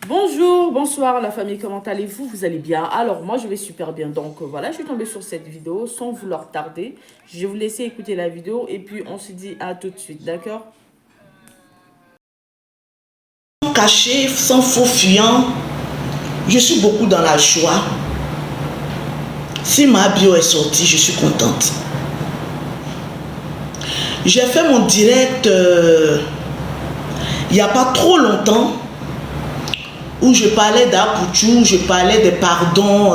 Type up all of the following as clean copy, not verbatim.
Bonjour, bonsoir la famille, comment allez-vous? Vous allez bien? Alors moi je vais super bien, donc voilà, je suis tombée sur cette vidéo sans vouloir tarder. Je vais vous laisser écouter la vidéo et puis on se dit à tout de suite, d'accord? Caché, sans faux fuyant, je suis beaucoup dans la joie. Si ma bio est sortie, je suis contente. J'ai fait mon direct il n'y a pas trop longtemps où je parlais d'Apouchou, je parlais des pardons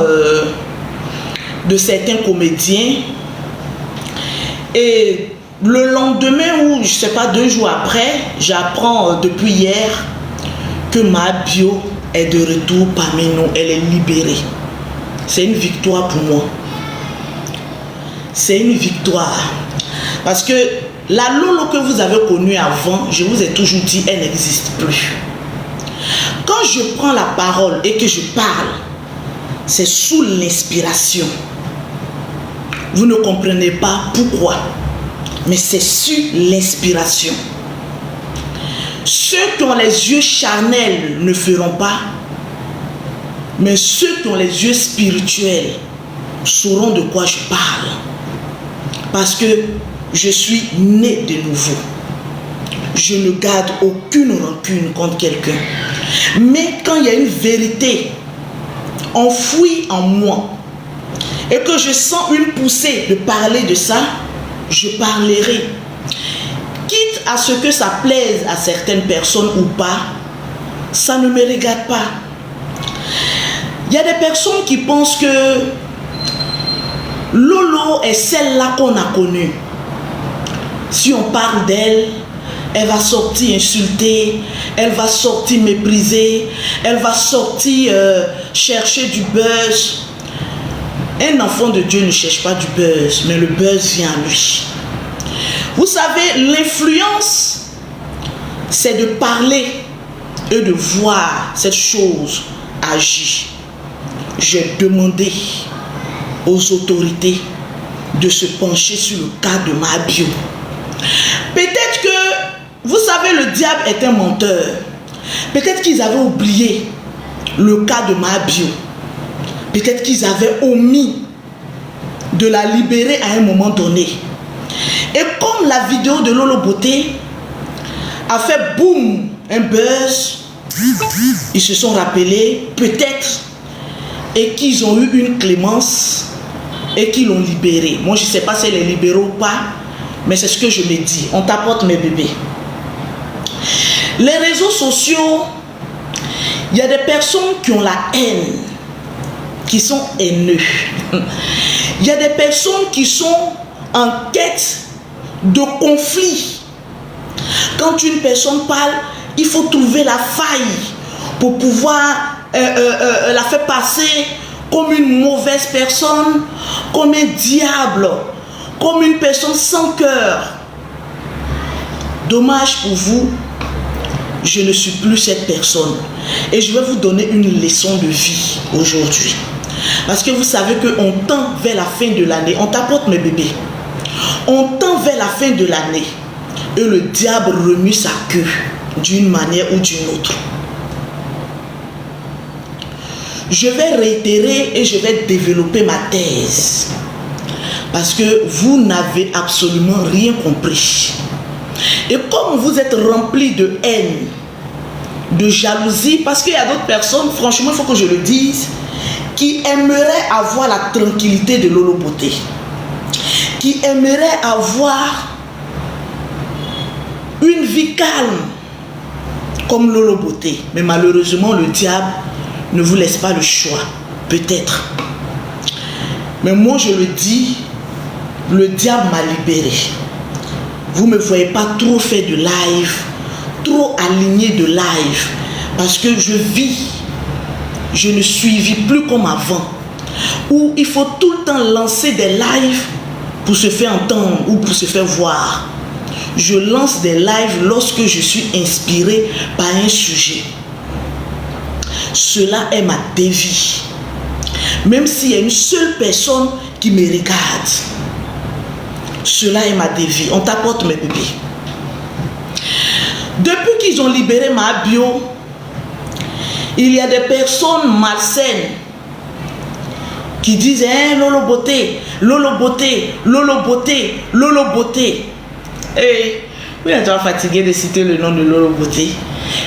de certains comédiens. Et le lendemain, ou je ne sais pas, 2 jours après, j'apprends depuis hier que ma bio est de retour parmi nous, elle est libérée. C'est une victoire pour moi. C'est une victoire. Parce que la Lolo que vous avez connue avant, je vous ai toujours dit, elle n'existe plus. Quand je prends la parole et que je parle, c'est sous l'inspiration. Vous ne comprenez pas pourquoi, mais c'est sur l'inspiration. Ceux qui ont les yeux charnels ne feront pas, mais ceux qui ont les yeux spirituels sauront de quoi je parle. Parce que je suis né de nouveau. Je ne garde aucune rancune contre quelqu'un. Mais quand il y a une vérité enfouie en moi et que je sens une poussée de parler de ça, je parlerai. Quitte à ce que ça plaise à certaines personnes ou pas, ça ne me regarde pas. Il y a des personnes qui pensent que Lolo est celle-là qu'on a connue. Si on parle d'elle, elle va sortir insulter, elle va sortir mépriser, elle va sortir chercher du buzz. Un enfant de Dieu ne cherche pas du buzz, mais le buzz vient à lui. Vous savez, l'influence, c'est de parler et de voir cette chose agir. J'ai demandé aux autorités de se pencher sur le cas de ma bio. Peut-être que, vous savez, le diable est un menteur. Peut-être qu'ils avaient oublié le cas de ma bio. Peut-être qu'ils avaient omis de la libérer à un moment donné. Et comme la vidéo de Lolo Beauté a fait boum, un buzz, ils se sont rappelés, peut-être, et qu'ils ont eu une clémence et qu'ils l'ont libéré. Moi, je ne sais pas si elle est libérée ou pas, mais c'est ce que je me dis. On t'apporte mes bébés. Les réseaux sociaux, il y a des personnes qui ont la haine, qui sont haineux. Il y a des personnes qui sont en quête de conflit. Quand une personne parle, il faut trouver la faille pour pouvoir la faire passer comme une mauvaise personne, comme un diable, comme une personne sans cœur. Dommage pour vous, je ne suis plus cette personne. Et je vais vous donner une leçon de vie aujourd'hui. Parce que vous savez qu'on tend vers la fin de l'année. On t'apporte mes bébés. On tend vers la fin de l'année. Et le diable remue sa queue d'une manière ou d'une autre. Je vais réitérer et je vais développer ma thèse. Parce que vous n'avez absolument rien compris. Et comme vous êtes remplis de haine, de jalousie, parce qu'il y a d'autres personnes, franchement, il faut que je le dise, qui aimeraient avoir la tranquillité de Lolo Beauté, qui aimeraient avoir une vie calme comme Lolo Beauté. Mais malheureusement, le diable ne vous laisse pas le choix, peut-être. Mais moi, je le dis, le diable m'a libéré. Vous ne me voyez pas trop faire de live, trop aligné de live, parce que je vis, je ne suivis plus comme avant, où il faut tout le temps lancer des lives pour se faire entendre ou pour se faire voir. Je lance des lives lorsque je suis inspiré par un sujet. Cela est ma dévie. Même s'il y a une seule personne qui me regarde, cela est ma dévie. On t'apporte mes bébés. Depuis qu'ils ont libéré ma bio, il y a des personnes malsaines qui disent hein, Lolo Beauté, Lolo Beauté, Lolo Beauté, Lolo Beauté. Et vous êtes fatigué de citer le nom de Lolo Beauté.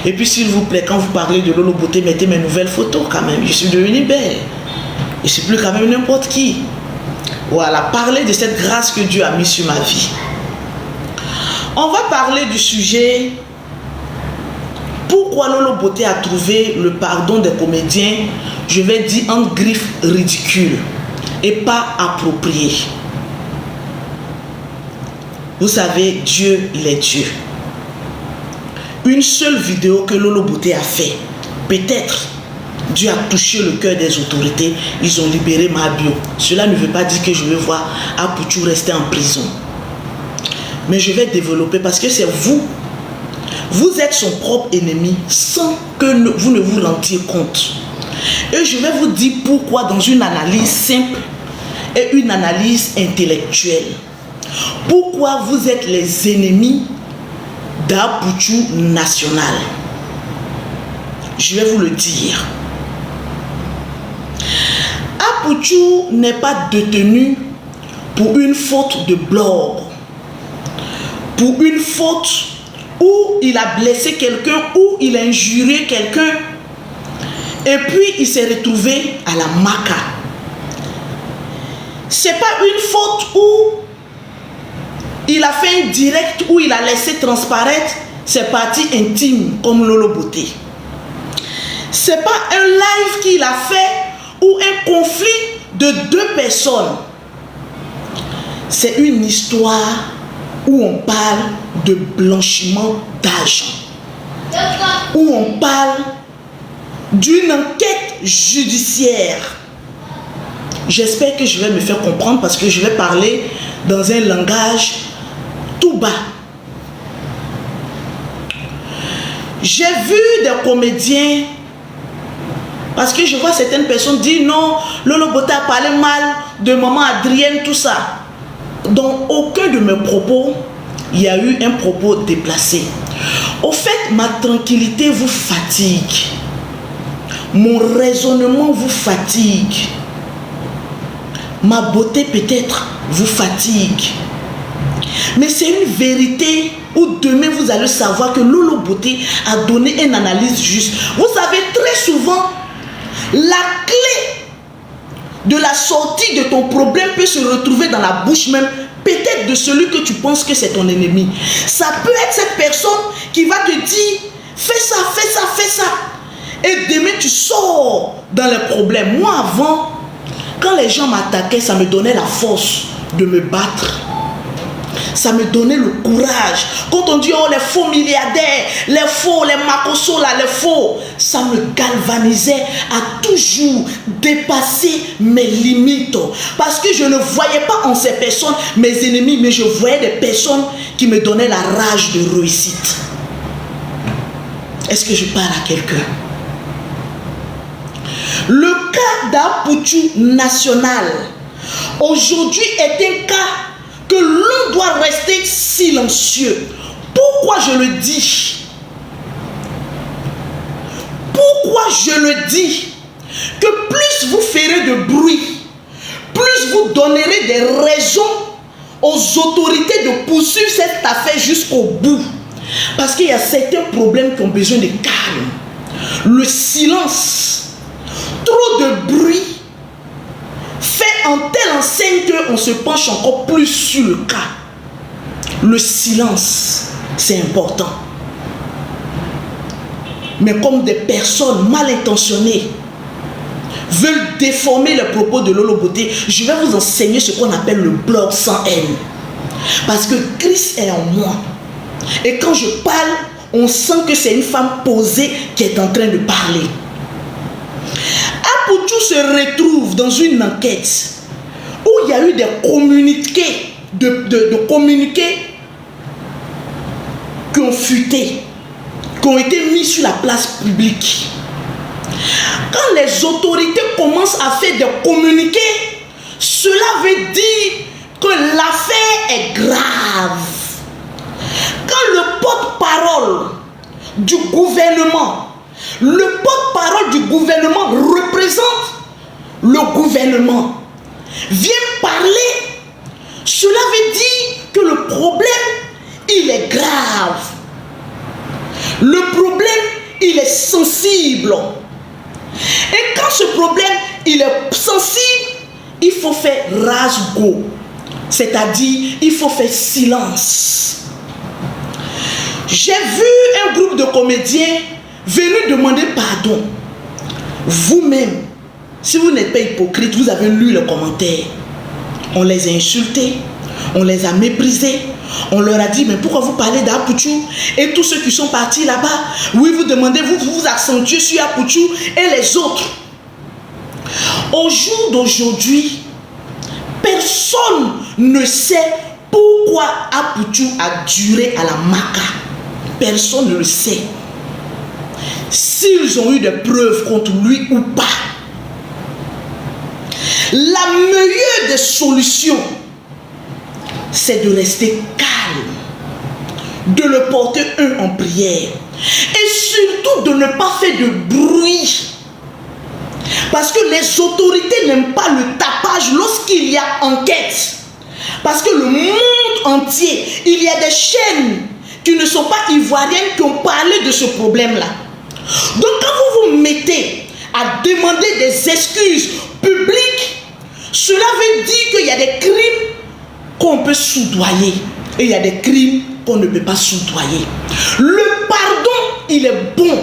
Et puis s'il vous plaît, quand vous parlez de Lolo Beauté, mettez mes nouvelles photos quand même. Je suis devenue belle. Je ne suis plus quand même n'importe qui. Voilà, parlez de cette grâce que Dieu a mise sur ma vie. On va parler du sujet pourquoi Lolo Beauté a trouvé le pardon des comédiens, je vais dire en griffe ridicule et pas approprié. Vous savez, Dieu, il est Dieu. Une seule vidéo que Lolo Beauté a fait, peut-être Dieu a touché le cœur des autorités, ils ont libéré ma bio. Cela ne veut pas dire que je vais voir Apouchou rester en prison. Mais je vais développer parce que c'est vous. Vous êtes son propre ennemi sans que vous ne vous rendiez compte. Et je vais vous dire pourquoi dans une analyse simple et une analyse intellectuelle. Pourquoi vous êtes les ennemis d'Apouchou national. Je vais vous le dire. Apouchou n'est pas détenu pour une faute de blog, pour une faute où il a blessé quelqu'un, où il a injurié quelqu'un, et puis il s'est retrouvé à la maca. C'est pas une faute où il a fait un direct, où il a laissé transparaître ses parties intimes comme Lolo Beauté. C'est pas un live qu'il a fait ou un conflit de deux personnes. C'est une histoire où on parle de blanchiment d'argent, où on parle d'une enquête judiciaire. J'espère que je vais me faire comprendre parce que je vais parler dans un langage tout bas. J'ai vu des comédiens, parce que je vois certaines personnes dire non, Lolo Beauté a parlé mal de maman Adrienne, tout ça. Dans aucun de mes propos, il y a eu un propos déplacé. Au fait, ma tranquillité vous fatigue. Mon raisonnement vous fatigue. Ma beauté peut-être vous fatigue. Mais c'est une vérité où demain vous allez savoir que Lolo Beauté a donné une analyse juste. Vous savez, très souvent, la clé de la sortie de ton problème peut se retrouver dans la bouche même, peut-être de celui que tu penses que c'est ton ennemi. Ça peut être cette personne qui va te dire, fais ça, fais ça, fais ça. Et demain tu sors dans les problèmes. Moi avant, quand les gens m'attaquaient, ça me donnait la force de me battre. Ça me donnait le courage. Quand on dit, oh, les faux milliardaires, les faux, les macosos là, les faux, ça me galvanisait à toujours dépasser mes limites. Parce que je ne voyais pas en ces personnes mes ennemis, mais je voyais des personnes qui me donnaient la rage de réussite. Est-ce que je parle à quelqu'un? Le cas d'Apouchou national, aujourd'hui, est un cas que l'on doit rester silencieux. Pourquoi je le dis? Pourquoi je le dis? Que plus vous ferez de bruit, plus vous donnerez des raisons aux autorités de poursuivre cette affaire jusqu'au bout. Parce qu'il y a certains problèmes qui ont besoin de calme. Le silence, trop de bruit, fait en telle enseigne qu'on se penche encore plus sur le cas. Le silence, c'est important. Mais comme des personnes mal intentionnées veulent déformer les propos de Lolo Beauté, je vais vous enseigner ce qu'on appelle le blog sans haine. Parce que Christ est en moi. Et quand je parle, on sent que c'est une femme posée qui est en train de parler. Apouchou se retrouve dans une enquête où il y a eu des communiqués, de communiqués qui ont fuité, qui ont été mis sur la place publique. Quand les autorités commencent à faire des communiqués, cela veut dire que l'affaire est grave. Quand le porte-parole du gouvernement, le porte-parole du gouvernement représente le gouvernement, vient parler, cela veut dire que le problème, il est grave. Le problème, il est sensible. Et quand ce problème, il est sensible, il faut faire rase-go. C'est-à-dire, il faut faire silence. J'ai vu un groupe de comédiens venir demander pardon. Vous-même, si vous n'êtes pas hypocrite, vous avez lu les commentaires. On les a insultés, on les a méprisés. On leur a dit, mais pourquoi vous parlez d'Apouchou? Et tous ceux qui sont partis là-bas, oui, vous demandez, vous accentuez sur Apouchou et les autres. Au jour d'aujourd'hui, personne ne sait pourquoi Apouchou a duré à la Maka. Personne ne le sait. S'ils ont eu des preuves contre lui ou pas. La meilleure des solutions, c'est de rester calme, de le porter en prière et surtout de ne pas faire de bruit. Parce que les autorités n'aiment pas le tapage lorsqu'il y a enquête. Parce que le monde entier, il y a des chaînes qui ne sont pas ivoiriennes qui ont parlé de ce problème-là. Donc quand vous vous mettez à demander des excuses publiques, cela veut dire qu'il y a des crimes qu'on peut soudoyer et il y a des crimes qu'on ne peut pas soudoyer. Le pardon, il est bon.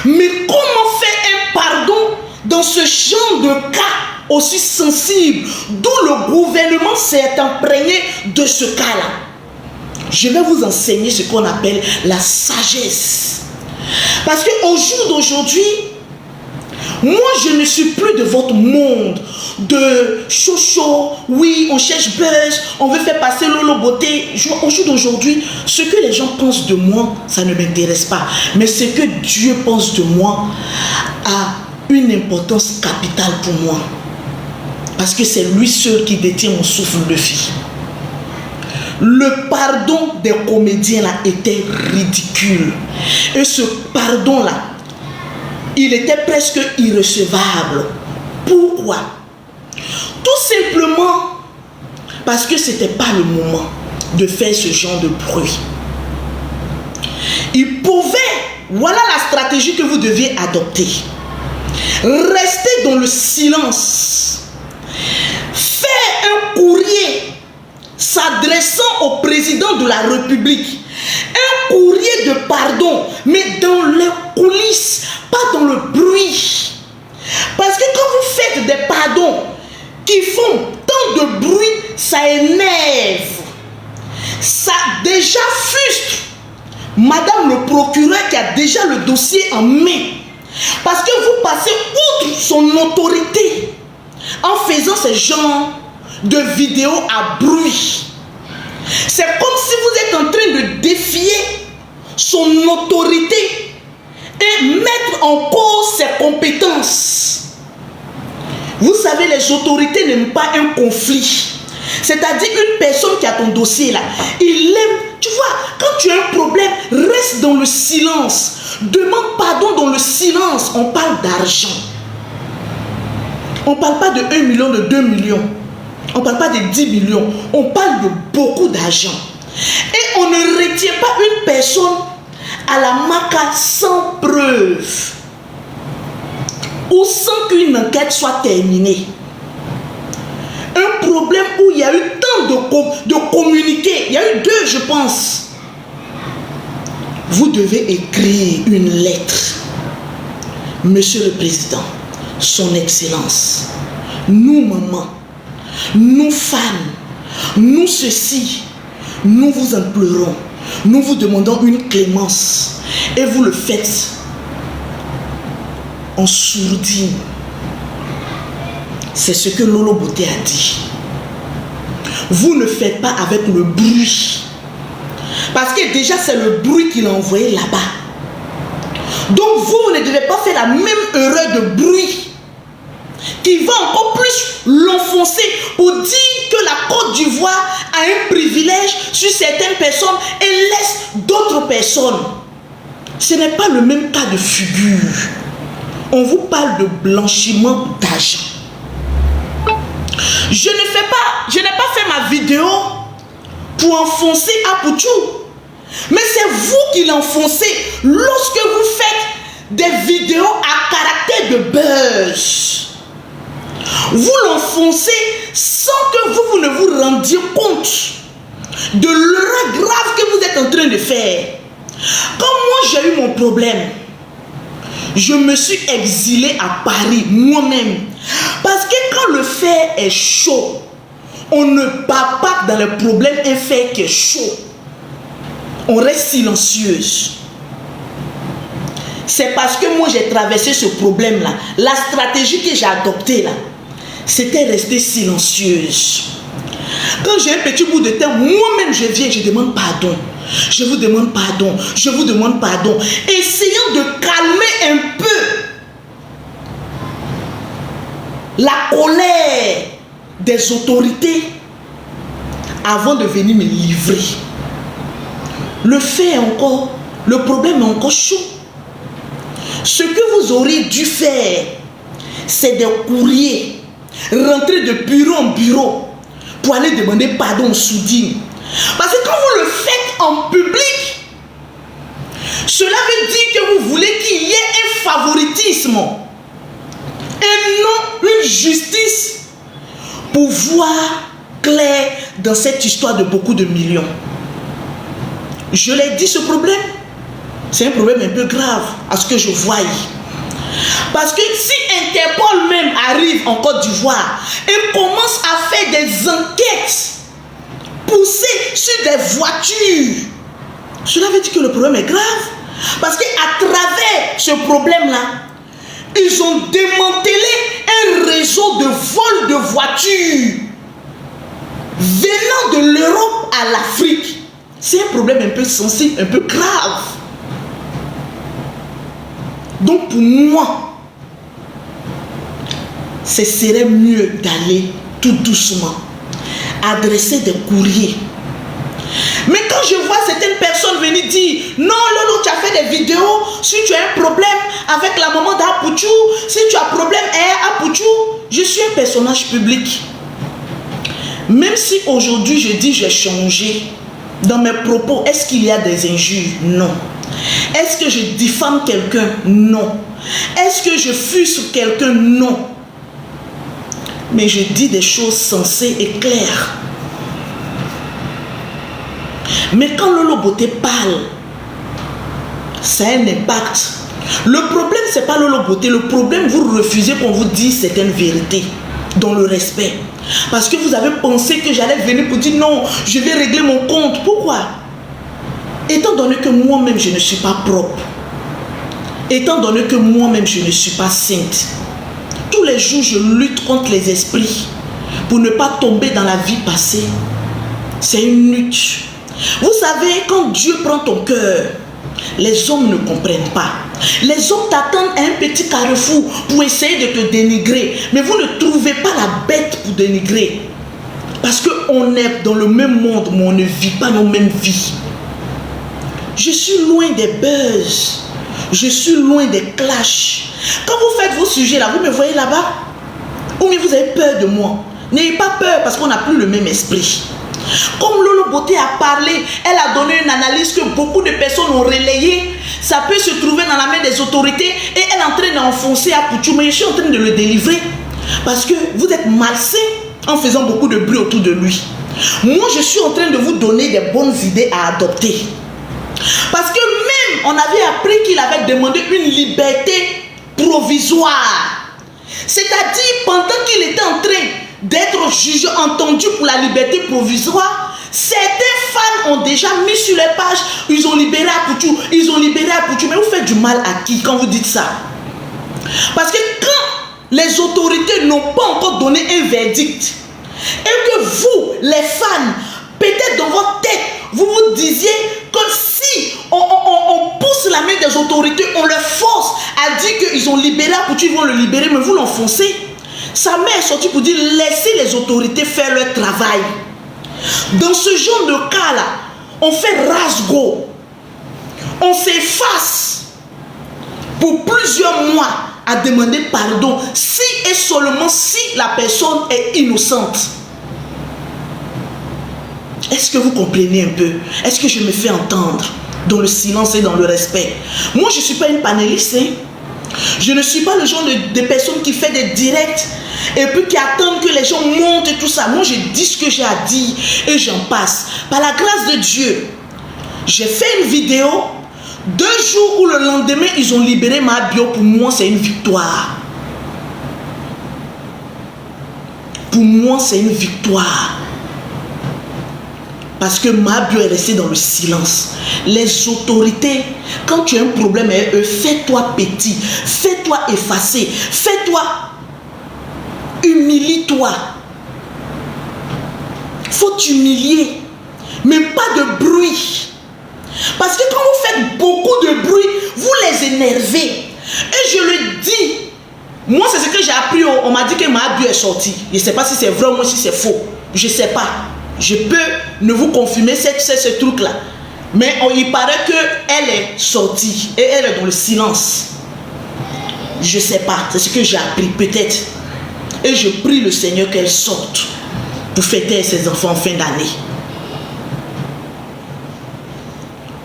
Mais comment faire un pardon dans ce genre de cas aussi sensible, d'où le gouvernement s'est imprégné de ce cas-là? Je vais vous enseigner ce qu'on appelle la sagesse. Parce qu'au jour d'aujourd'hui, moi je ne suis plus de votre monde de chocho, oui, on cherche buzz, on veut faire passer Lolo Beauté. Au jour d'aujourd'hui, ce que les gens pensent de moi, ça ne m'intéresse pas. Mais ce que Dieu pense de moi a une importance capitale pour moi. Parce que c'est lui seul qui détient mon souffle de vie. Le pardon des comédiens là était ridicule. Et ce pardon là, il était presque irrecevable. Pourquoi? Tout simplement parce que ce n'était pas le moment de faire ce genre de bruit. Il pouvait, voilà la stratégie que vous deviez adopter. Rester dans le silence. Faire un courrier s'adressant au président de la République. Un courrier de pardon, mais dans les coulisses, pas dans le bruit. Parce que quand vous faites des pardons qui font tant de bruit, ça énerve. Ça déjà frustre Madame le procureur qui a déjà le dossier en main. Parce que vous passez outre son autorité en faisant ce genre de vidéos à bruit. C'est comme si vous êtes en train de défier son autorité et mettre en cause ses compétences. Vous savez, les autorités n'aiment pas un conflit. C'est-à-dire une personne qui a ton dossier là, il aime, tu vois, quand tu as un problème, reste dans le silence. Demande pardon dans le silence. On parle d'argent. On ne parle pas de 1 million, de 2 millions. On ne parle pas de 10 millions. On parle de beaucoup d'argent. Et on ne retient pas une personne à la Maka sans preuve. Ou sans qu'une enquête soit terminée. Un problème où il y a eu tant de communiquer. Il y a eu 2, je pense. Vous devez écrire une lettre. Monsieur le Président, Son Excellence, nous mamans, nous femmes, nous ceci, nous vous implorons, nous vous demandons une clémence. Et vous le faites en sourdine. C'est ce que Lolo Beauté a dit. Vous ne faites pas avec le bruit. Parce que déjà c'est le bruit qu'il a envoyé là-bas. Donc vous ne devez pas faire la même erreur de bruit qui va encore plus l'enfoncer pour dire que la Côte d'Ivoire a un privilège sur certaines personnes et laisse d'autres personnes. Ce n'est pas le même cas de figure. On vous parle de blanchiment d'argent. Je n'ai pas fait ma vidéo pour enfoncer Apouchou. Mais c'est vous qui l'enfoncez lorsque vous faites des vidéos à caractère de buzz. Vous l'enfoncez sans que vous ne vous rendiez compte de l'erreur grave que vous êtes en train de faire. Quand moi j'ai eu mon problème, je me suis exilé à Paris moi-même. Parce que quand le fer est chaud, on ne bat pas dans le problème un fer qui est chaud. On reste silencieuse. C'est parce que moi j'ai traversé ce problème-là. La stratégie que j'ai adoptée là, c'était rester silencieuse. Quand j'ai un petit bout de temps, moi-même je viens, je demande pardon. Je vous demande pardon. Je vous demande pardon. Essayons de calmer un peu la colère des autorités avant de venir me livrer. Le fait encore, le problème est encore chaud. Ce que vous auriez dû faire, c'est des courriers, rentrer de bureau en bureau pour aller demander pardon aux soudines. Parce que quand vous le faites en public, cela veut dire que vous voulez qu'il y ait un favoritisme et non une justice pour voir clair dans cette histoire de beaucoup de millions. Je l'ai dit, ce problème, c'est un problème un peu grave à ce que je vois. Parce que si Interpol même arrive en Côte d'Ivoire et commence à faire des enquêtes poussées sur des voitures, cela veut dire que le problème est grave. Parce qu'à travers ce problème-là, ils ont démantelé un réseau de vol de voitures venant de l'Europe à l'Afrique. C'est un problème un peu sensible, un peu grave. Donc pour moi, ce serait mieux d'aller tout doucement, adresser des courriers. Mais quand je vois certaines personnes venir dire « Non, Lolo, tu as fait des vidéos, si tu as un problème avec la maman d'Apouchou, si tu as un problème avec Apouchou, je suis un personnage public. » Même si aujourd'hui je dis j'ai changé, dans mes propos, est-ce qu'il y a des injures? Non. Est-ce que je diffame quelqu'un? Non. Est-ce que je fuis sur quelqu'un? Non. Mais je dis des choses sensées et claires. Mais quand Lolo Beauté parle, ça a un impact. Le problème, ce n'est pas Lolo Beauté. Le problème, vous refusez qu'on vous dise certaines vérités, dans le respect. Parce que vous avez pensé que j'allais venir pour dire non, je vais régler mon compte. Pourquoi? Étant donné que moi-même, je ne suis pas propre. Étant donné que moi-même, je ne suis pas sainte. Tous les jours, je lutte contre les esprits pour ne pas tomber dans la vie passée. C'est une lutte. Vous savez, quand Dieu prend ton cœur, les hommes ne comprennent pas. Les hommes t'attendent à un petit carrefour pour essayer de te dénigrer. Mais vous ne trouvez pas la bête pour dénigrer. Parce qu'on est dans le même monde, mais on ne vit pas nos mêmes vies. Je suis loin des buzz. Je suis loin des clashs. Quand vous faites vos sujets là, vous me voyez là-bas? Ou bien vous avez peur de moi? N'ayez pas peur parce qu'on n'a plus le même esprit. Comme Lolo Beauté a parlé, elle a donné une analyse que beaucoup de personnes ont relayée. Ça peut se trouver dans la main des autorités et elle est en train d'enfoncer Apouchou. Mais je suis en train de le délivrer parce que vous êtes malsain en faisant beaucoup de bruit autour de lui. Moi, je suis en train de vous donner des bonnes idées à adopter. Parce que même, on avait appris qu'il avait demandé une liberté provisoire. C'est-à-dire, pendant qu'il était en train d'être jugé, entendu pour la liberté provisoire, certains fans ont déjà mis sur les pages, ils ont libéré Apouchou, ils ont libéré Apouchou. Mais vous faites du mal à qui quand vous dites ça? Parce que quand les autorités n'ont pas encore donné un verdict, et que vous, les fans, peut-être dans votre tête, vous vous disiez que si on pousse la main des autorités, on les force à dire qu'ils ont libéré Apouchou, ils vont le libérer, mais vous l'enfoncez. Sa mère est sortie pour dire laissez les autorités faire leur travail. Dans ce genre de cas-là, on fait rasgo. on s'efface pour plusieurs mois à demander pardon si et seulement si la personne est innocente. Est-ce que vous comprenez un peu? Est-ce que je me fais entendre dans le silence et dans le respect? Moi, je ne suis pas une panéliste. Hein? Je ne suis pas le genre de personne qui fait des directs et puis qui attendent que les gens montent et tout ça. Moi, je dis ce que j'ai à dire et j'en passe. Par la grâce de Dieu, j'ai fait une vidéo. 2 jours où le lendemain, ils ont libéré ma bio. Pour moi, c'est une victoire. Pour moi, c'est une victoire. Parce que ma bio est restée dans le silence. Les autorités, quand tu as un problème avec eux, fais-toi petit, fais-toi effacer, fais-toi, humilie-toi. Faut t'humilier, mais pas de bruit. Parce que quand vous faites beaucoup de bruit, vous les énervez. Et je le dis, moi c'est ce que j'ai appris, on m'a dit que ma bio est sortie. Je ne sais pas si c'est vrai ou si c'est faux. Je ne sais pas. Je peux ne vous confirmer ce truc-là. Mais il paraît qu'elle est sortie et elle est dans le silence. Je ne sais pas. C'est ce que j'ai appris peut-être. Et je prie le Seigneur qu'elle sorte pour fêter ses enfants en fin d'année.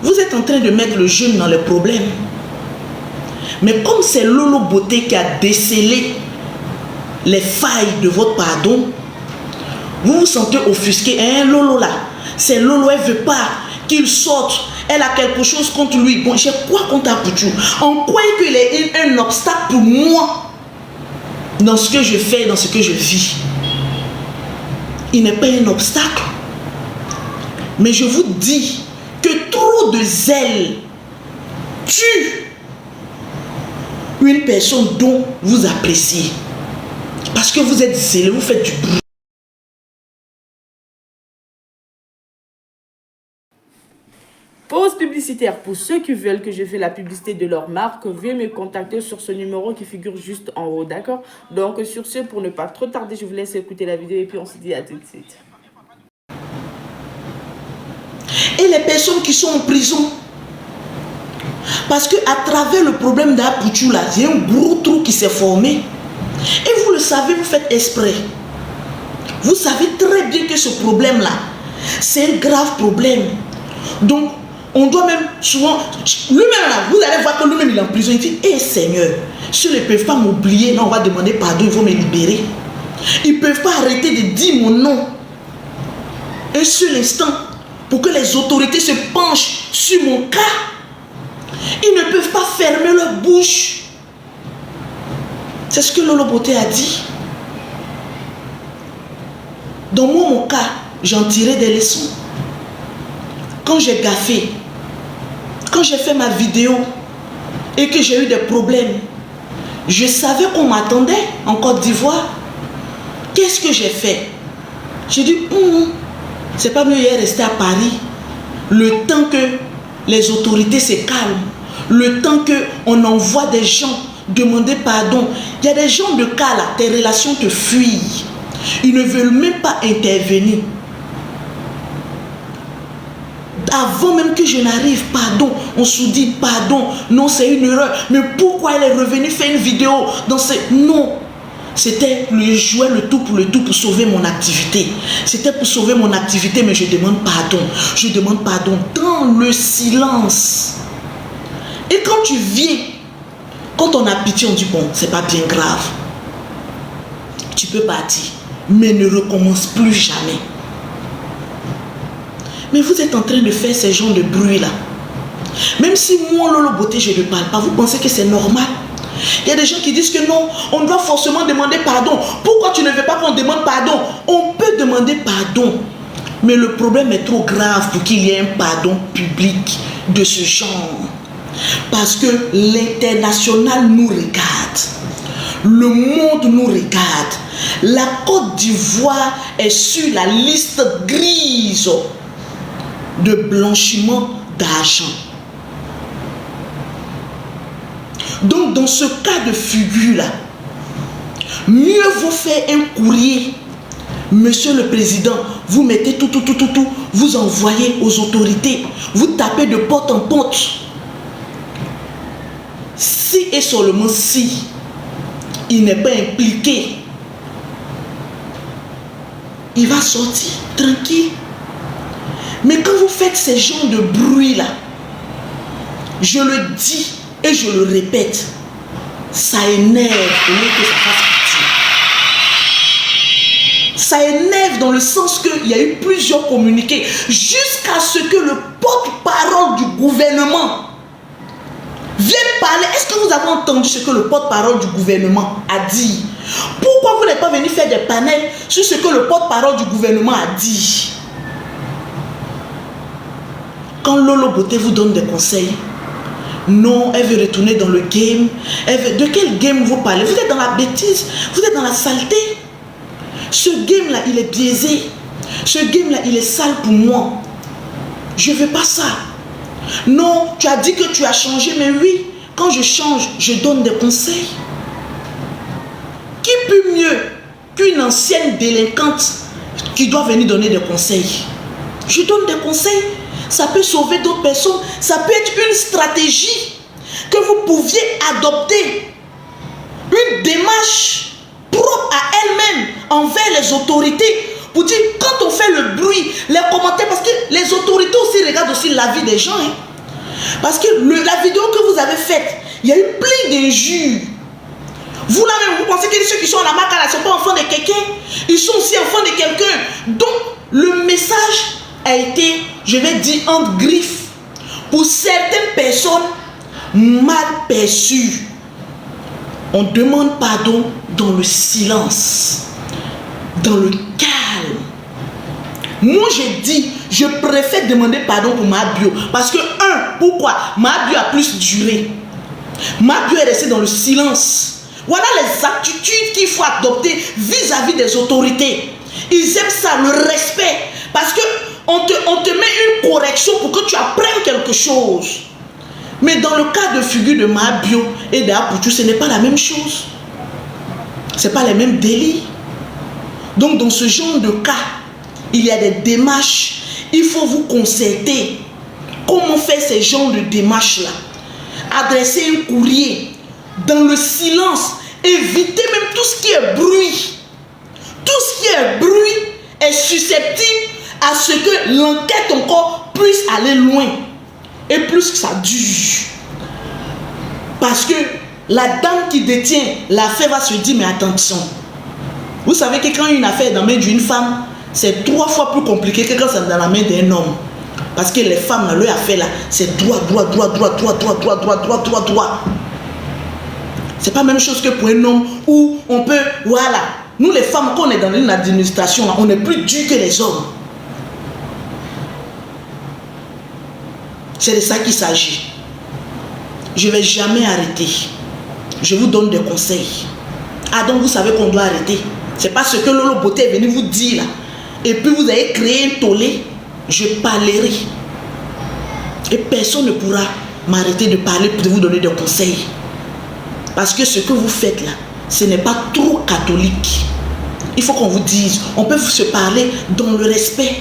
Vous êtes en train de mettre le jeune dans les problèmes. Mais comme c'est Lolo Beauté qui a décelé les failles de votre pardon, vous vous sentez offusqué. Hein, Lolo là, c'est Lolo, elle ne veut pas qu'il sorte. Elle a quelque chose contre lui. Bon, j'ai quoi contre Apoutou? En quoi il est un obstacle pour moi dans ce que je fais, dans ce que je vis? Il n'est pas un obstacle. Mais je vous dis que trop de zèle tue une personne dont vous appréciez. Parce que vous êtes zélé, vous faites du bruit. Pause publicitaire. Pour ceux qui veulent que je fasse la publicité de leur marque, veuillez me contacter sur ce numéro qui figure juste en haut, d'accord? Donc sur ce, pour ne pas trop tarder, je vous laisse écouter la vidéo et puis on se dit à tout de suite. Et les personnes qui sont en prison, parce que à travers le problème d'Apoutou là, il y a un gros trou qui s'est formé. Et vous le savez, vous faites exprès. Vous savez très bien que ce problème là, c'est un grave problème. Donc on doit même souvent, lui-même là, vous allez voir que lui-même il est en prison. Il dit, hé Seigneur, s'ils ne peuvent pas m'oublier, non, on va demander pardon, ils vont me libérer. Ils ne peuvent pas arrêter de dire mon nom un seul instant pour que les autorités se penchent sur mon cas. Ils ne peuvent pas fermer leur bouche. C'est ce que Lolo Beauté a dit. Dans mon cas, j'en tirais des leçons. Quand j'ai gaffé, quand j'ai fait ma vidéo et que j'ai eu des problèmes, je savais qu'on m'attendait en Côte d'Ivoire. Qu'est-ce que j'ai fait? J'ai dit, c'est pas mieux hier rester à Paris, le temps que les autorités se calment, le temps qu'on envoie des gens demander pardon. Il y a des gens de cas là, tes relations te fuient. Ils ne veulent même pas intervenir. Avant même que je n'arrive, pardon, on se dit pardon, non c'est une erreur, mais pourquoi elle est revenue faire une vidéo dans ce... Non, c'était le jouer le tout pour sauver mon activité. C'était pour sauver mon activité, mais je demande pardon dans le silence. Et quand tu viens, quand on a pitié, on dit bon, c'est pas bien grave, tu peux partir, mais ne recommence plus jamais. Mais vous êtes en train de faire ces genres de bruit là. Même si moi, Lolo Beauté, je ne parle pas, vous pensez que c'est normal? Il y a des gens qui disent que non, on doit forcément demander pardon. Pourquoi tu ne veux pas qu'on demande pardon? On peut demander pardon. Mais le problème est trop grave pour qu'il y ait un pardon public de ce genre. Parce que l'international nous regarde. Le monde nous regarde. La Côte d'Ivoire est sur la liste grise de blanchiment d'argent. Donc dans ce cas de figure-là, mieux vaut faire un courrier. Monsieur le Président, vous mettez tout, vous envoyez aux autorités, vous tapez de porte en porte. et seulement si il n'est pas impliqué, il va sortir tranquille. Mais quand vous faites ces genres de bruit-là, je le dis et je le répète, ça énerve au lieu que ça fasse pitié. Ça énerve dans le sens qu'il y a eu plusieurs communiqués jusqu'à ce que le porte-parole du gouvernement vienne parler. Est-ce que vous avez entendu ce que le porte-parole du gouvernement a dit? Pourquoi vous n'êtes pas venu faire des panels sur ce que le porte-parole du gouvernement a dit? Quand Lolo Beauté vous donne des conseils, non, elle veut retourner dans le game. De quel game vous parlez? Vous êtes dans la bêtise, vous êtes dans la saleté. Ce game-là, il est biaisé. Ce game-là, il est sale pour moi. Je ne veux pas ça. Non, tu as dit que tu as changé, mais oui, quand je change, je donne des conseils. Qui peut mieux qu'une ancienne délinquante qui doit venir donner des conseils? Je donne des conseils. Ça peut sauver d'autres personnes. Ça peut être une stratégie que vous pouviez adopter. Une démarche propre à elle-même envers les autorités. Pour dire, quand on fait le bruit, les commentaires, parce que les autorités aussi regardent aussi la vie des gens. Hein. Parce que la vidéo que vous avez faite, il y a eu plein d'injures. Vous là-même, vous pensez que ceux qui sont à la marque, ne sont pas enfants de quelqu'un. Ils sont aussi enfants de quelqu'un. Donc, le message a été, je vais dire, entre griffes, pour certaines personnes mal perçues. On demande pardon dans le silence, dans le calme. Moi, j'ai dit, je préfère demander pardon pour ma bio. Parce que, pourquoi? Ma bio a plus duré. Ma bio est restée dans le silence. Voilà les attitudes qu'il faut adopter vis-à-vis des autorités. Ils aiment ça, le respect. Parce que on te met une correction pour que tu apprennes quelque chose. Mais dans le cas de figure de Mabio et d'Apoutou, ce n'est pas la même chose. Ce n'est pas les mêmes délits. Donc dans ce genre de cas, il y a des démarches. Il faut vous concerter. Comment faire ces genres de démarches-là? Adresser un courrier dans le silence. Éviter même tout ce qui est bruit. Tout ce qui est bruit est susceptible à ce que l'enquête encore puisse aller loin. Et plus que ça dure. Parce que la dame qui détient l'affaire va se dire, mais attention. Vous savez que quand une affaire est dans la main d'une femme, c'est 3 fois plus compliqué que quand c'est dans la main d'un homme. Parce que les femmes, leur affaire là, c'est droit. C'est pas la même chose que pour un homme où on peut, voilà. Nous les femmes, quand on est dans une administration, on est plus dur que les hommes. C'est de ça qu'il s'agit. Je ne vais jamais arrêter. Je vous donne des conseils. Ah donc vous savez qu'on doit arrêter. C'est pas ce que Lolo Beauté est venu vous dire là. Et puis vous avez créé un tollé. Je parlerai. Et personne ne pourra m'arrêter de parler pour vous donner des conseils. Parce que ce que vous faites là, ce n'est pas trop catholique. Il faut qu'on vous dise, on peut se parler dans le respect.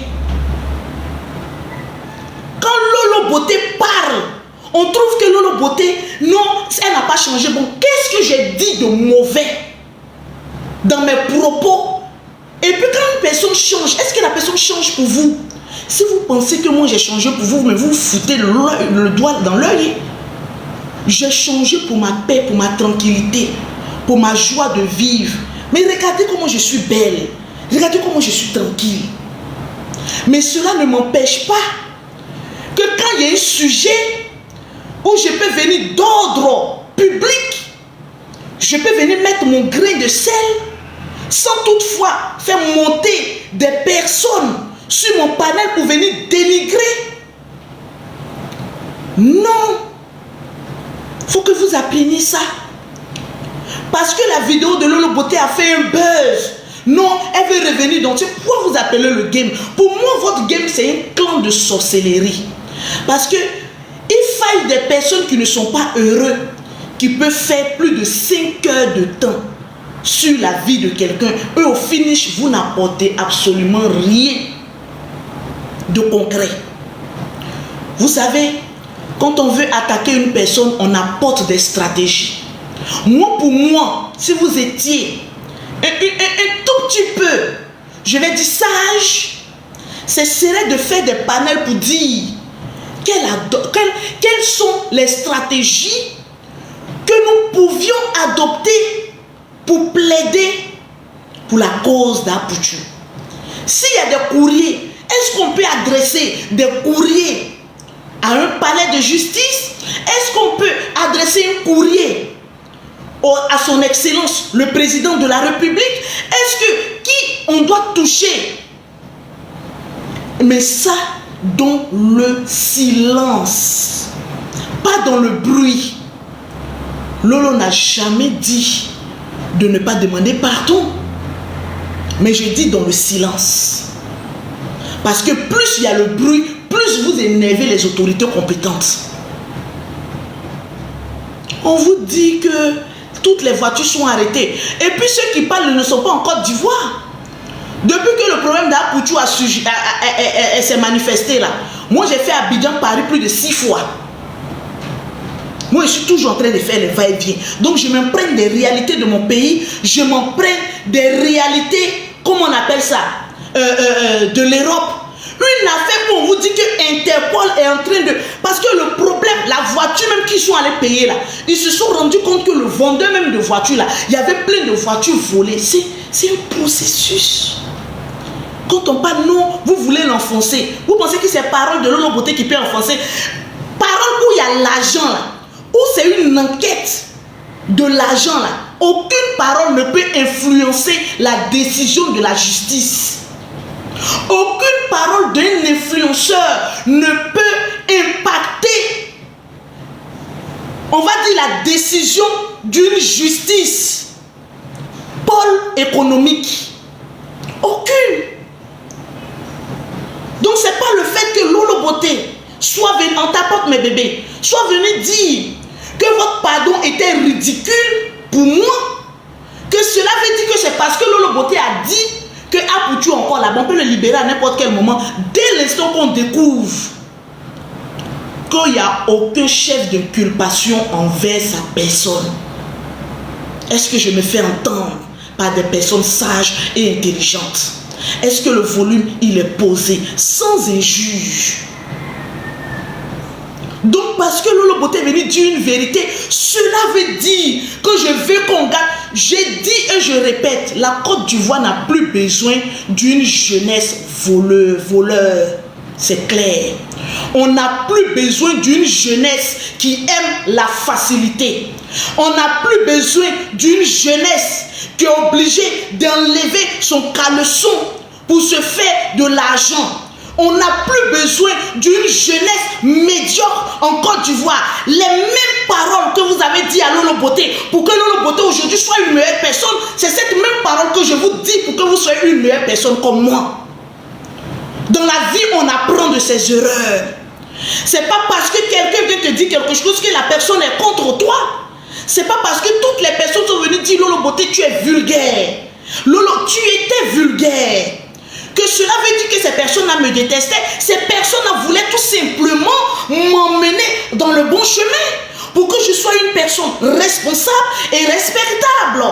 Quand Lolo Beauté parle, on trouve que Lolo Beauté, non, elle n'a pas changé. Bon, qu'est-ce que j'ai dit de mauvais dans mes propos? Et puis quand une personne change, est-ce que la personne change pour vous? Si vous pensez que moi j'ai changé pour vous, mais vous foutez le doigt dans l'œil. J'ai changé pour ma paix, pour ma tranquillité, pour ma joie de vivre. Mais regardez comment je suis belle. Regardez comment je suis tranquille. Mais cela ne m'empêche pas que quand il y a un sujet où je peux venir d'ordre public, je peux venir mettre mon grain de sel sans toutefois faire monter des personnes sur mon panel pour venir dénigrer. Non. Il faut que vous appreniez ça. Parce que la vidéo de Lolo Beauté a fait un buzz. Non, elle veut revenir. Donc, pourquoi vous appelez le game? Pour moi, votre game, c'est un clan de sorcellerie. Parce que il faille des personnes qui ne sont pas heureux, qui peuvent faire plus de 5 heures de temps sur la vie de quelqu'un. Eux, au finish, vous n'apportez absolument rien de concret. Vous savez, Quand on veut attaquer une personne, on apporte des stratégies. Moi, pour moi, si vous étiez un tout petit peu, je vais dire sage, ce serait de faire des panels pour dire quelles sont les stratégies que nous pouvions adopter pour plaider pour la cause d'Apoutou. S'il y a des courriers, est-ce qu'on peut adresser des courriers à un palais de justice? Est-ce qu'on peut adresser un courrier à son excellence, le président de la République? Est-ce que qui on doit toucher? Mais ça, dans le silence, pas dans le bruit. Lolo n'a jamais dit de ne pas demander pardon. Mais je dis dans le silence. Parce que plus il y a le bruit, plus vous énervez les autorités compétentes. On vous dit que toutes les voitures sont arrêtées. Et puis ceux qui parlent ne sont pas en Côte d'Ivoire. Depuis que le problème d'Apoutou s'est manifesté là, moi j'ai fait Abidjan Paris plus de 6 fois. Moi je suis toujours en train de faire les va-et-vient. Donc je m'imprègne des réalités de mon pays, je m'imprègne des réalités, comment on appelle ça, de l'Europe. Une affaire où on vous dit que Interpol est en train de... Parce que le problème, la voiture même qu'ils sont allés payer là, ils se sont rendus compte que le vendeur même de voitures là, il y avait plein de voitures volées. C'est un processus. Quand on parle non, vous voulez l'enfoncer. Vous pensez que c'est parole de Lolo Beauté qui peut enfoncer. Parole où il y a l'argent là, où c'est une enquête de l'argent là. Aucune parole ne peut influencer la décision de la justice. Aucune parole d'un influenceur ne peut impacter, on va dire, la décision d'une justice. Pôle économique. Aucune. Donc c'est pas le fait que Lolo Beauté soit venu, en tapant mes bébés, soit venu dire que votre pardon était ridicule pour moi, que cela veut dire que c'est parce que Lolo Beauté a dit que Apoutou encore là-bas, on peut le libérer à n'importe quel moment, dès l'instant qu'on découvre qu'il n'y a aucun chef d'inculpation envers sa personne. Est-ce que je me fais entendre par des personnes sages et intelligentes? Est-ce que le volume, il est posé sans injure? Donc parce que Lolo Beauté est venu dire une vérité, cela veut dire que je veux qu'on garde. J'ai dit et je répète, la Côte d'Ivoire n'a plus besoin d'une jeunesse voleur. C'est clair. On n'a plus besoin d'une jeunesse qui aime la facilité. On n'a plus besoin d'une jeunesse qui est obligée d'enlever son caleçon pour se faire de l'argent. On n'a plus besoin d'une jeunesse médiocre en Côte d'Ivoire. Les mêmes paroles que vous avez dit à Lolo Beauté, pour que Lolo Beauté aujourd'hui soit une meilleure personne, c'est cette même parole que je vous dis pour que vous soyez une meilleure personne comme moi. Dans la vie, on apprend de ses erreurs. C'est pas parce que quelqu'un vient te dire quelque chose que la personne est contre toi. C'est pas parce que toutes les personnes sont venues dire Lolo Beauté, tu es vulgaire. Lolo, tu étais vulgaire. Que cela veut dire que ces personnes-là me détestaient. Ces personnes-là voulaient tout simplement m'emmener dans le bon chemin pour que je sois une personne responsable et respectable.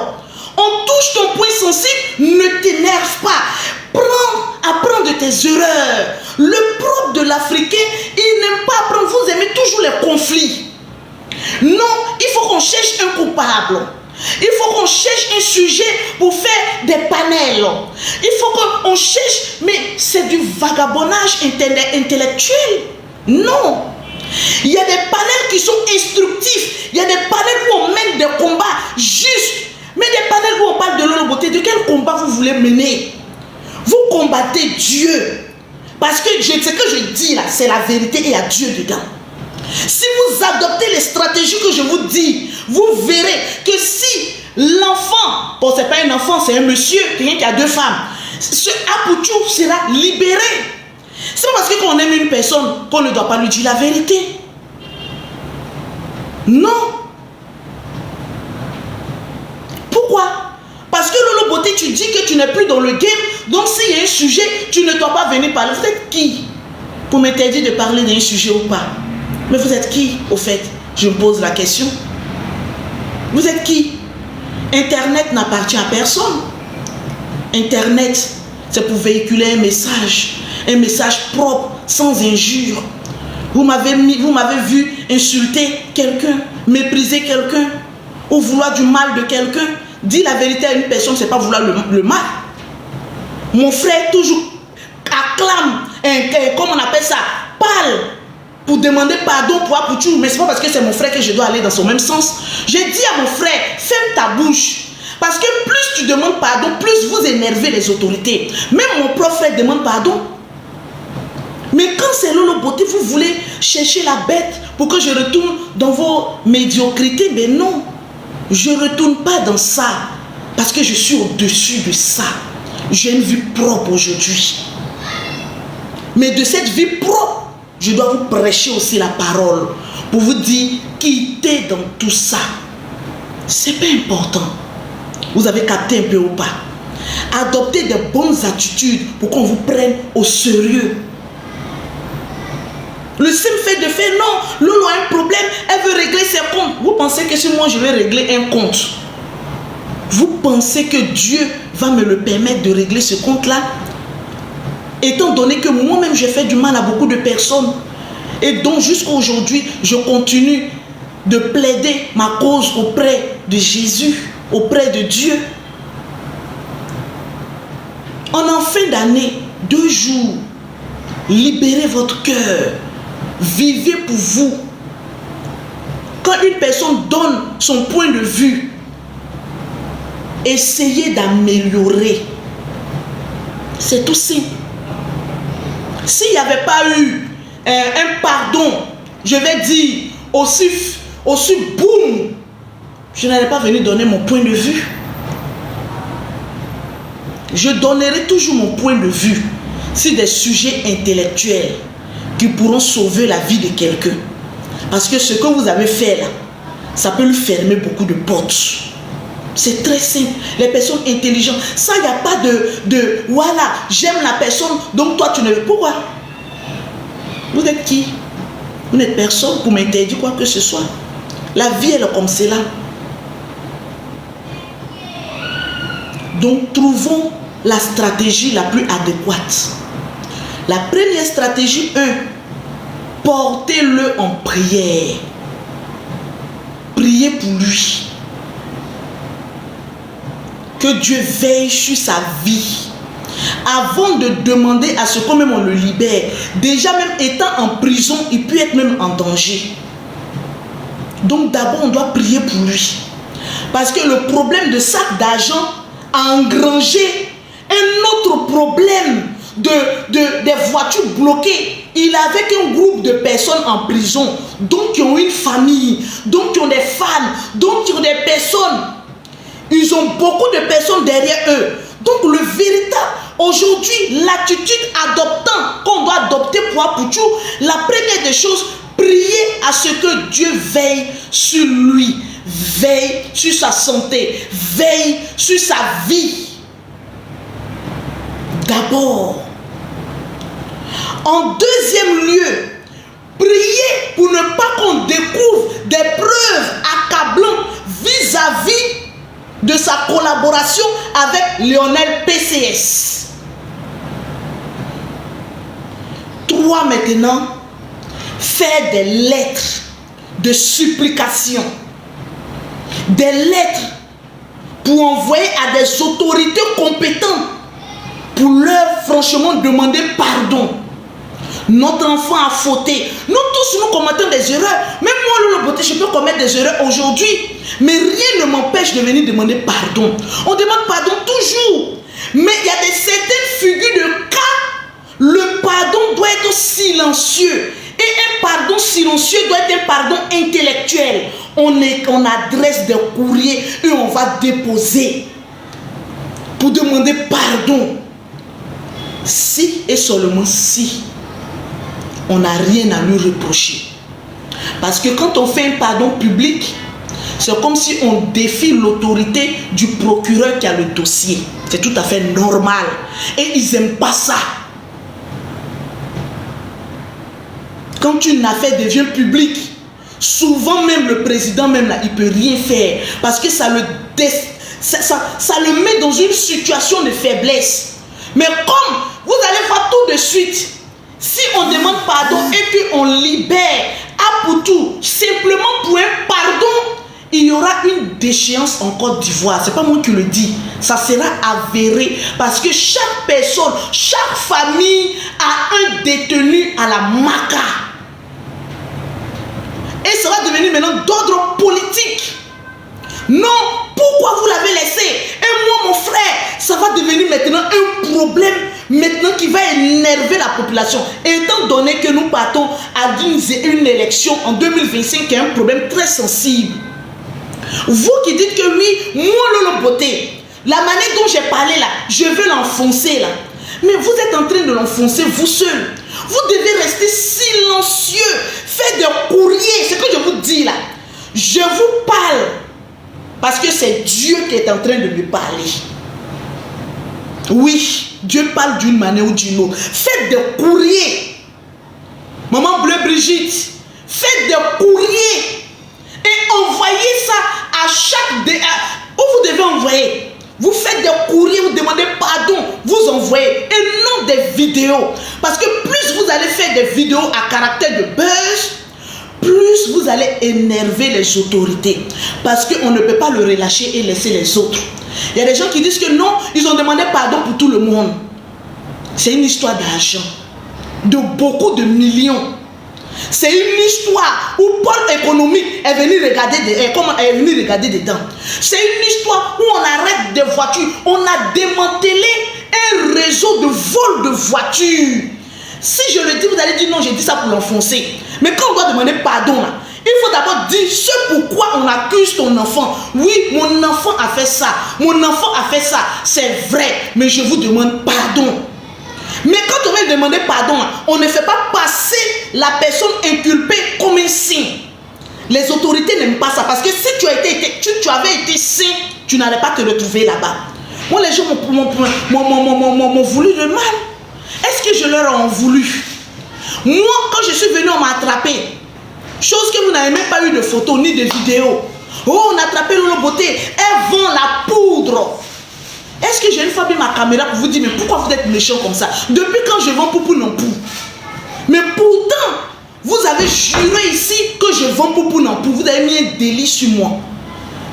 On touche ton point sensible, ne t'énerve pas. Apprends de tes erreurs. Le propre de l'Africain, il n'aime pas apprendre. Vous aimez toujours les conflits. Non, il faut qu'on cherche un coupable. Il faut qu'on cherche un sujet pour faire des panels. Il faut qu'on cherche, mais c'est du vagabondage intellectuel. Non. Il y a des panels qui sont instructifs. Il y a des panels où on mène des combats justes. Mais des panels où on parle de Lolo Beauté, de quel combat vous voulez mener? Vous combattez Dieu. Parce que ce que je dis là, c'est la vérité et il y a Dieu dedans. Si vous adoptez les stratégies que je vous dis, vous verrez que si l'enfant, bon c'est pas un enfant, c'est un monsieur, quelqu'un qui a 2 femmes, ce Apoutou sera libéré. C'est pas parce que quand on aime une personne qu'on ne doit pas lui dire la vérité. Non. Pourquoi? Parce que Lolo Beauté, tu dis que tu n'es plus dans le game, donc s'il y a un sujet, tu ne dois pas venir parler. C'est qui pour m'interdire de parler d'un sujet ou pas? Mais vous êtes qui, au fait? Je me pose la question. Vous êtes qui? Internet n'appartient à personne. Internet, c'est pour véhiculer un message propre, sans injure. Vous m'avez vu insulter quelqu'un, mépriser quelqu'un, ou vouloir du mal de quelqu'un. Dire la vérité à une personne, c'est pas vouloir le mal. Mon frère toujours acclame, comment on appelle ça, parle pour demander pardon pour Apoutou, mais c'est pas parce que c'est mon frère que je dois aller dans son même sens. J'ai dit à mon frère, ferme ta bouche. Parce que plus tu demandes pardon, plus vous énervez les autorités. Même mon propre frère demande pardon. Mais quand c'est Lolo Beauté, vous voulez chercher la bête pour que je retourne dans vos médiocrités. Mais non, je ne retourne pas dans ça. Parce que je suis au-dessus de ça. J'ai une vie propre aujourd'hui. Mais de cette vie propre, je dois vous prêcher aussi la parole. Pour vous dire, quittez dans tout ça. C'est pas important. Vous avez capté un peu ou pas? Adoptez de bonnes attitudes pour qu'on vous prenne au sérieux. Le simple fait de faire, non, Lolo a un problème, elle veut régler ses comptes. Vous pensez que si moi je vais régler un compte, vous pensez que Dieu va me le permettre de régler ce compte-là? Étant donné que moi-même j'ai fait du mal à beaucoup de personnes. Et donc jusqu'à aujourd'hui, je continue de plaider ma cause auprès de Jésus, auprès de Dieu. En fin d'année, 2 jours, libérez votre cœur. Vivez pour vous. Quand une personne donne son point de vue, essayez d'améliorer. C'est tout simple. S'il n'y avait pas eu un pardon, je vais dire, aussi boum, je n'allais pas venir donner mon point de vue. Je donnerai toujours mon point de vue sur des sujets intellectuels qui pourront sauver la vie de quelqu'un. Parce que ce que vous avez fait là, ça peut lui fermer beaucoup de portes. C'est très simple. Les personnes intelligentes, ça, il n'y a pas de voilà, j'aime la personne, donc toi tu ne veux. Pourquoi? Vous êtes qui? Vous n'êtes personne pour m'interdire quoi que ce soit. La vie, elle est comme cela. Donc, trouvons la stratégie la plus adéquate. La première stratégie, portez-le en prière. Priez pour lui. Que Dieu veille sur sa vie. Avant de demander à ce qu'on même on le libère, déjà même étant en prison, il peut être même en danger. Donc d'abord on doit prier pour lui. Parce que le problème de sac d'argent a engrangé un autre problème des voitures bloquées. Il est avec un groupe de personnes en prison, donc qui ont une famille, donc qui ont des femmes, donc qui ont des personnes. Ils ont beaucoup de personnes derrière eux. Donc le véritable, aujourd'hui, l'attitude adoptant qu'on doit adopter pour Apoutou, la première des choses, prier à ce que Dieu veille sur lui, veille sur sa santé, veille sur sa vie. D'abord. En deuxième lieu, prier pour ne pas qu'on découvre des preuves accablantes vis-à-vis de sa collaboration avec Lionel PCS. 3 maintenant, faire des lettres de supplication. Des lettres pour envoyer à des autorités compétentes pour leur franchement demander pardon. Notre enfant a fauté. Nous tous, nous commettons des erreurs. Même moi, Lolo Beauté, je peux commettre des erreurs aujourd'hui. Mais rien ne m'empêche de venir demander pardon. On demande pardon toujours. Mais il y a certaines figures de cas. Le pardon doit être silencieux. Et un pardon silencieux doit être un pardon intellectuel. On adresse des courriers et on va déposer pour demander pardon. Si et seulement si on n'a rien à lui reprocher. Parce que quand on fait un pardon public, c'est comme si on défie l'autorité du procureur qui a le dossier. C'est tout à fait normal. Et ils n'aiment pas ça. Quand une affaire devient publique, souvent même le président même là, il peut rien faire parce que ça le met dans une situation de faiblesse. Mais comme vous allez voir tout de suite, si on demande pardon et qu'on libère Apoutou simplement pour un pardon, il y aura une déchéance en Côte d'Ivoire. C'est pas moi qui le dis, ça sera avéré parce que chaque personne, chaque famille a un détenu à la maca. Et ça va devenir maintenant d'ordre politique. Non, pourquoi vous l'avez laissé? Et moi, mon frère, ça va devenir maintenant un problème maintenant qui va énerver la population. Étant donné que nous partons à une élection en 2025 qui est un problème très sensible. Vous qui dites que oui, moi, Lolo Beauté, la manière dont j'ai parlé là, je veux l'enfoncer là. Mais vous êtes en train de l'enfoncer vous seul. Vous devez rester silencieux. Faites des courriers. C'est ce que je vous dis là. Je vous parle. Parce que c'est Dieu qui est en train de me parler. Oui, Dieu parle d'une manière ou d'une autre. Faites des courriers. Maman Bleu Brigitte, faites des courriers. Et envoyez ça à chaque... où vous devez envoyer. Vous faites des courriers, vous demandez pardon, vous envoyez. Et non des vidéos. Parce que plus vous allez faire des vidéos à caractère de buzz, plus vous allez énerver les autorités. Parce qu'on ne peut pas le relâcher et laisser les autres. Il y a des gens qui disent que non, ils ont demandé pardon pour tout le monde. C'est une histoire d'argent. De beaucoup de millions. C'est une histoire où Paul économique est venu regarder dedans. C'est une histoire où on arrête des voitures. On a démantelé un réseau de vol de voitures. Si je le dis, vous allez dire non, j'ai dit ça pour l'enfoncer. Mais quand on doit demander pardon, là, il faut d'abord dire ce pourquoi on accuse ton enfant. Oui, mon enfant a fait ça. Mon enfant a fait ça. C'est vrai, mais je vous demande pardon. Mais quand on va demander pardon, on ne fait pas passer la personne inculpée comme un saint. Les autorités n'aiment pas ça. Parce que si tu avais été saint, tu n'allais pas te retrouver là-bas. Moi, les gens m'ont voulu le mal. Est-ce que je leur en voulu? Moi, quand je suis venu, on m'a attrapé. Chose que vous n'avez même pas eu de photos ni de vidéos. Oh, on a attrapé Lolo Beauté. Elle vend la poudre. Est-ce que j'ai une fois mis ma caméra pour vous dire, mais pourquoi vous êtes méchant comme ça? Depuis quand je vends poupou non pou? Mais pourtant, vous avez juré ici que je vends poupou non pou. Vous avez mis un délit sur moi.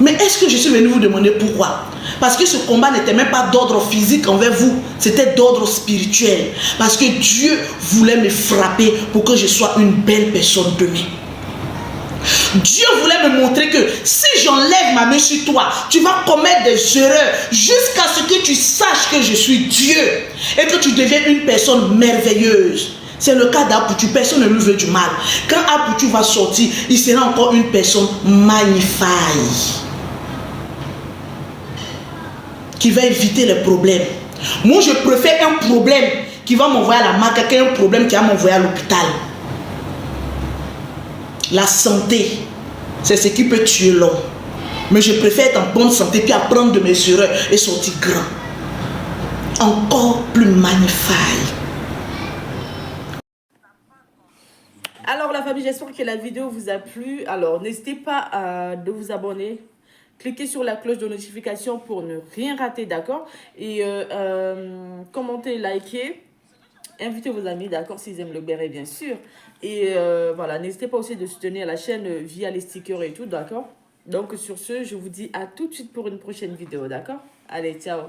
Mais est-ce que je suis venu vous demander pourquoi? Parce que ce combat n'était même pas d'ordre physique envers vous. C'était d'ordre spirituel. Parce que Dieu voulait me frapper pour que je sois une belle personne demain. Dieu voulait me montrer que si j'enlève ma main sur toi, tu vas commettre des erreurs jusqu'à ce que tu saches que je suis Dieu et que tu deviens une personne merveilleuse. C'est le cas d'Apoutou. Personne ne lui veut du mal. Quand Apoutou va sortir, il sera encore une personne magnifique qui va éviter les problèmes. Moi, je préfère un problème qui va m'envoyer à la marque qu'un problème qui va m'envoyer à l'hôpital. La santé, c'est ce qui peut tuer l'homme. Mais je préfère être en bonne santé puis apprendre de mes erreurs et sortir grand. Encore plus magnifique. Alors la famille, j'espère que la vidéo vous a plu. Alors n'hésitez pas de vous abonner. Cliquez sur la cloche de notification pour ne rien rater, d'accord? Et commentez, likez. Invitez vos amis, d'accord, s'ils aiment le béret, bien sûr. Et voilà, n'hésitez pas aussi de soutenir la chaîne via les stickers et tout, d'accord? Donc sur ce, je vous dis à tout de suite pour une prochaine vidéo, d'accord? Allez, ciao!